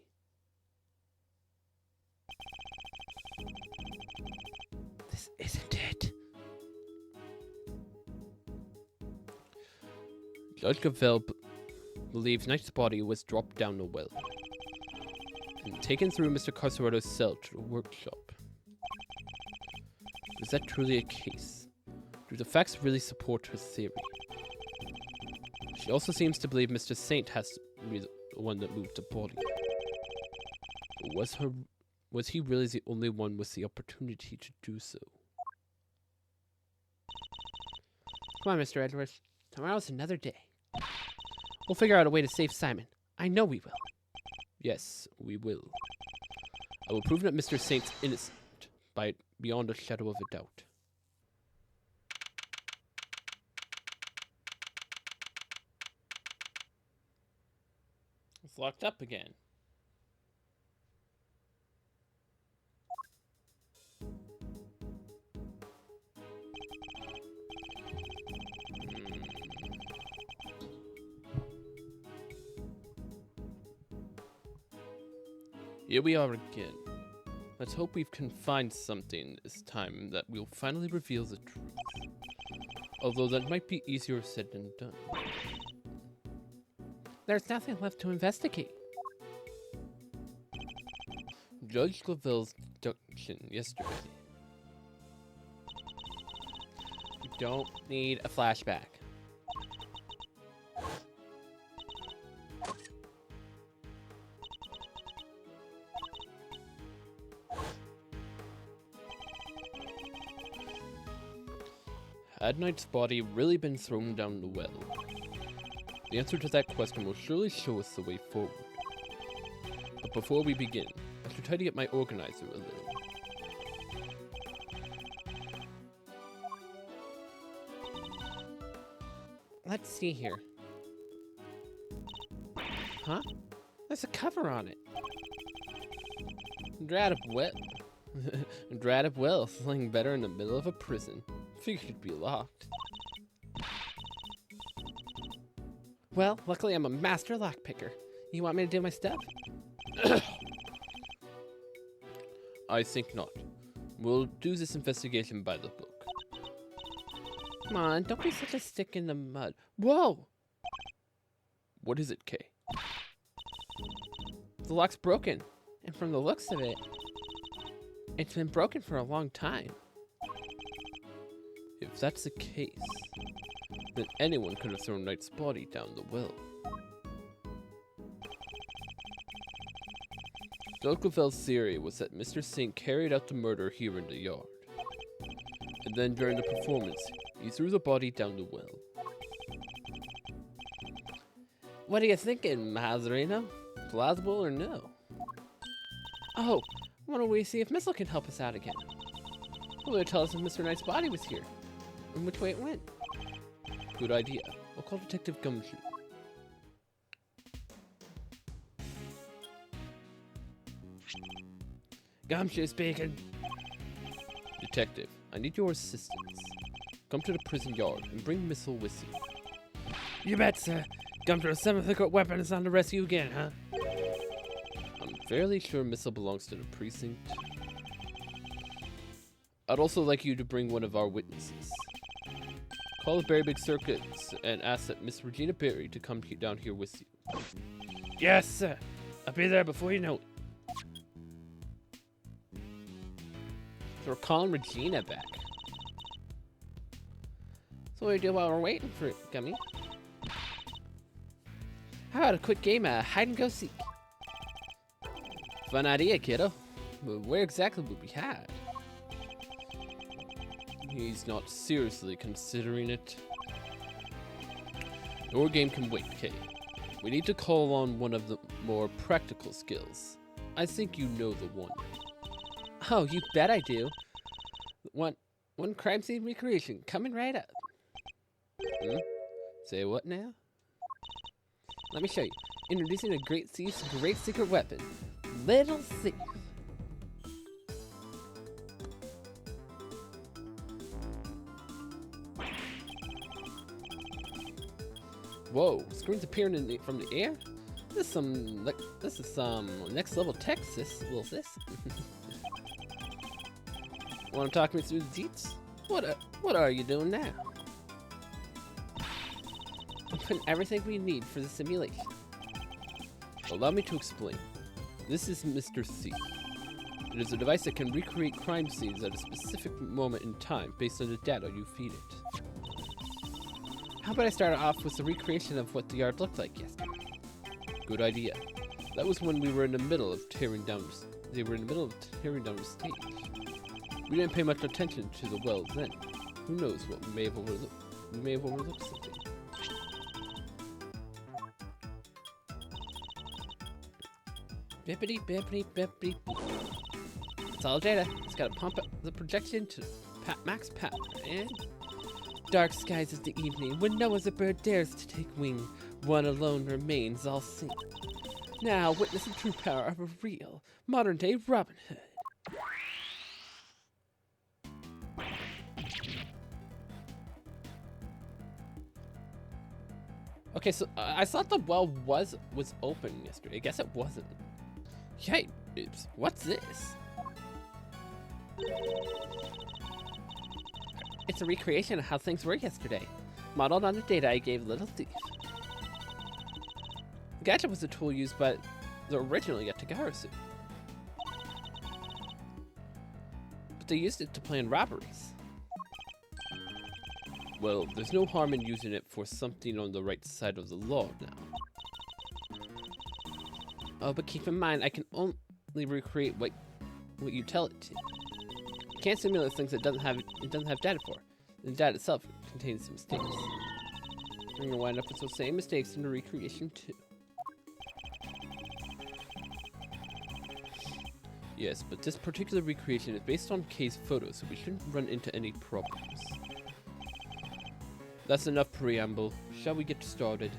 This isn't it. Judge Gavel believes Knight's body was dropped down the well and taken through Mr. Carcerato's cell to the workshop. Is that truly a case? Do the facts really support her theory? She also seems to believe Mr. Saint has to be the one that moved the body. But was he really the only one with the opportunity to do so? Come on, Mr. Edwards. Tomorrow's another day. We'll figure out a way to save Simon. I know we will. Yes, we will. I will prove that Mr. Saint's innocent beyond a shadow of a doubt. It's locked up again. Here we are again. Let's hope we can find something this time that will finally reveal the truth. Although that might be easier said than done. There's nothing left to investigate. Judge Clavel's deduction yesterday. We don't need a flashback. Had Knight's body really been thrown down the well? The answer to that question will surely show us the way forward. But before we begin, I should tidy up my organizer a little. Let's see here. Huh? There's a cover on it. Drat up well, sling better in the middle of a prison. Figured it'd be locked. Well, luckily I'm a master lockpicker. You want me to do my stuff? I think not. We'll do this investigation by the book. Come on, don't be such a stick in the mud. Whoa! What is it, Kay? The lock's broken, and from the looks of it, it's been broken for a long time. If that's the case, then anyone could have thrown Knight's body down the well. Delcovel's theory was that Mr. Singh carried out the murder here in the yard. And then during the performance, he threw the body down the well. What are you thinking, Mazarino? Plausible or no? Oh, why don't we see if Missile can help us out again? Well, it'll tell us if Mr. Knight's body was here, and which way it went. Good idea. I'll call Detective Gumshoe. Gumshoe speaking. Detective, I need your assistance. Come to the prison yard and bring Missile with you. You bet, sir. Gumshoe's 7th secret weapon is on the rescue again, huh? I'm fairly sure Missile belongs to the precinct. I'd also like you to bring one of our witnesses. Call the Berry Big Circuits and ask that Miss Regina Berry to come down here with you. Yes, sir. I'll be there before you know it. So we're calling Regina back. So what do we do while we're waiting for it, Gummy? How about a quick game of hide and go seek? Fun idea, kiddo. But where exactly would we hide? He's not seriously considering it. Your game can wait, Kay. We need to call on one of the more practical skills. I think you know the one. Oh, you bet I do. One crime scene recreation coming right up. Hmm? Say what now? Let me show you. Introducing a great thief's great secret weapon. Little Thief. Whoa, screens appearing from the air? This is some next level tech, sis. Little sis. Want to talk me through the deets? What are you doing now? I'm putting everything we need for the simulation. Allow me to explain. This is Mr. Thief. It is a device that can recreate crime scenes at a specific moment in time based on the data you feed it. How about I start off with the recreation of what the yard looked like yesterday? Good idea. That was when we were in the middle of tearing down. They were in the middle of tearing down the stage. We didn't pay much attention to the wells then. Who knows what we may have overlooked? We may have overlooked something. Bippity bippity bippity. It's all data. It's got to pump up the projection to max power and. Dark skies is the evening, when no other bird dares to take wing. One alone remains all seen. Now witness the true power of a real, modern-day Robin Hood. Okay, so I thought the well was open yesterday. I guess it wasn't. Yikes, what's this? It's a recreation of how things were yesterday, modeled on the data I gave Little Thief. The gadget was a tool used by the original Yatagarasu, but they used it to plan robberies. Well, there's no harm in using it for something on the right side of the law now. Oh, but keep in mind, I can only recreate what you tell it to. Can't simulate things that it doesn't have data for. The data itself contains some mistakes. You're gonna wind up with those same mistakes in the recreation too. Yes, but this particular recreation is based on Kay's photos, so we shouldn't run into any problems. That's enough preamble. Shall we get started?